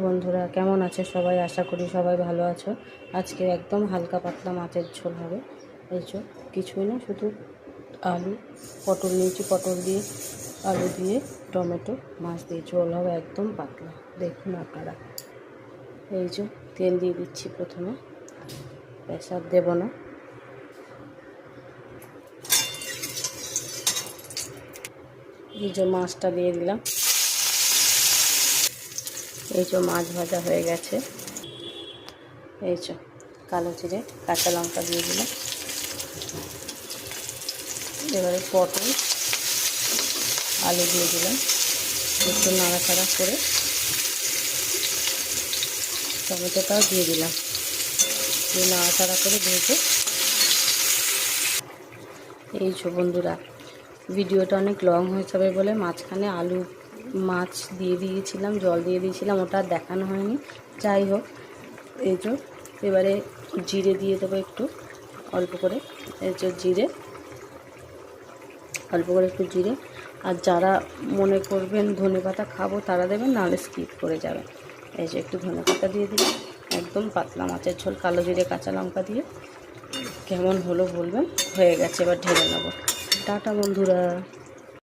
বন্ধুরা কেমন আছে সবাই? আশা করি সবাই ভালো আছো। আজকে একদম হালকা পাতলা মাছের ঝোল হবে। এই যে কিছুই না, শুধু আলু পটল নিয়েছি, পটল দিয়ে আলু দিয়ে টমেটো মাছ দিয়ে ঝোল হবে, একদম পাতলা। দেখুন আপনারা। এই যে তেল দিয়ে দিচ্ছি, প্রথমে প্রেসার দেব না। এই যে মাছটা দিয়ে দিলাম। এই যে মাছ ভাজা হয়ে গেছে। এই যে কালো জিরে কাঁচা লঙ্কা দিয়ে দিলাম। এবারে পটল আলু দিয়ে দিলাম, একটু নাড়াচাড়া করে টমেটোটাও দিয়ে দিলাম, দিয়ে নাড়াচাড়া করে ভেজে। এই যে বন্ধুরা, ভিডিওটা অনেক লং হয়ে যাবে বলে মাঝখানে মাছ দিয়ে দিয়েছিলাম, জল দিয়ে দিয়েছিলাম, ওটা আর দেখানো হয়নি। যাই হোক, এই যে এবারে জিরে দিয়ে দেবো একটু অল্প করে। এই যে জিরে অল্প করে একটু জিরে, আর যারা মনে করবেন ধনেপাতা খাবো তারা দেবেন, নাহলে স্কিপ করে যাবেন। এই যে একটু ধনেপাতা দিয়ে দিলাম। একদম পাতলা মাছের ঝোল কালো জিরে কাঁচা লঙ্কা দিয়ে। কেমন হলো বলবেন। হয়ে গেছে, এবার ঢেলে নেবো। টাটা বন্ধুরা।